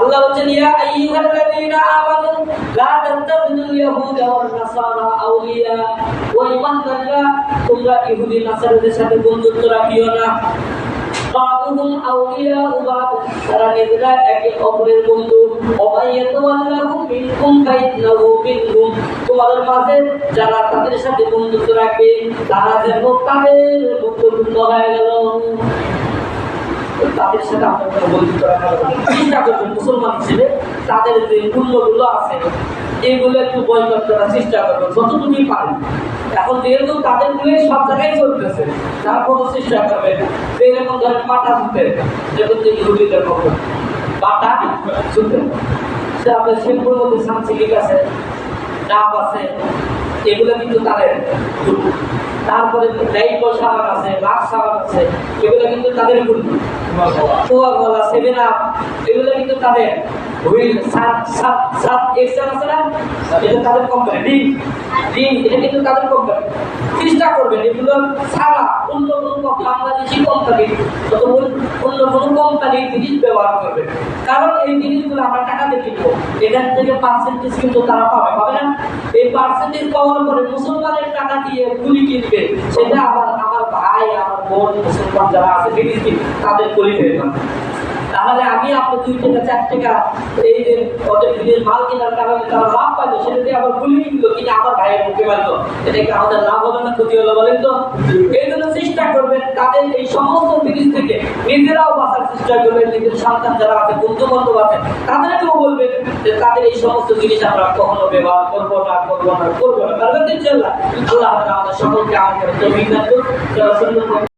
আল্লাহ বলেন ইয়া আইয়ুহাল্লাযীনা আমানু লা তাত্তাখিযুল ইয়াহুদা ওয়ান নাসারা আউলিয়া, ও ঈমানদাররা তোমরা ইহুদি নাসারাদের সাথে বন্ধুত্ব রাখিও না। বাদুহুম আউলিয়াউ বাদ, তারা নিজেরা একে অপরের বন্ধু। ওয়াইয়াতাওয়াল্লাহুম মিনকুম ফাইন্নাহু মিনহুম, তোমাদের মাঝে যারা তাদের সাথে বন্ধুত্ব রাখবে তারা যেন তাদের বন্ধুত্ব হয়ে গেল। তাদের সাথে আপনার বন্ধুত্ব রাখা চিন্তা করবেন মুসলমান হিসেবে তাদের যে মূল্যগুলো আছে এগুলো একটু বয়কট করার চেষ্টা করবেন যতটুকুই পারেন। এখন যেহেতু তাদের গুলোই সব জায়গায় চলতেছে, তারপরও চেষ্টা করবেন এরকম ধরেন পাটা শুনতে, যেমন যে ইহুদিদের পক্ষ পাটা শুনতে সে আপনার শিল্পের মধ্যে সাংস্কৃতিক আছে, ডাব আছে, এগুলো কিন্তু তাদের। তারপরে ডাইপো সাবান আছে, লাক্স সাবান আছে, এগুলো কিন্তু তাদের গুণ। কোকা-কোলা, 7-আপ এগুলো কিন্তু তাদের। হুইল সাত এক্সেল আছে না, এটা তাদের কোম্পানি। ড্রিঙ্ক এটা কিন্তু তাদের কোম্পানি। চেষ্টা করবেন এগুলো ছাড়া অন্য কোনো বাংলাদেশি কোম্পানি অথবা অন্য কোনো কোম্পানির জিনিস ব্যবহার করবেন, কারণ এই জিনিসগুলো আমরা টাকাতে কিনবো, এখান থেকে পার্সেন্টেজ কিন্তু তারা পাবে না। এই পার্সেন্টেজ পাওয়ার পরে মুসলমানের টাকা দিয়ে গুলি কিনবে, সেটা আবার আমার ভাই আমার বোন মুসলমান যারা আছে জিনিস তাদের গুলি ফেলবে। তাহলে আমি আপনার 2 থেকে 4 টাকা এই যে ওদের বিদেশ মাল কেনার কারণে তারা লাভ পাইলো, সেটা দিয়ে আবার গুলি কিনলো, কিনে আমার ভাইয়ের মুখে মারলো, এটা কি আমাদের লাভ হবে না ক্ষতি হলো বলেন তো? এই জন্য চেষ্টা করবেন তাদের এই সমস্ত জিনিস থেকে নিজেরাও বাঁচার চেষ্টা করবেন। নিজের সন্তান যারা আছে, বন্ধু বান্ধব আছে, তাদেরকেও বলবেন যে তাদের এই সমস্ত জিনিস আমরা কখনো ব্যবহার করবো না। পারবেন ইনশাআল্লাহ? আল্লাহ আমাদের সকলকে আমাদের তৌফিক দান করুন।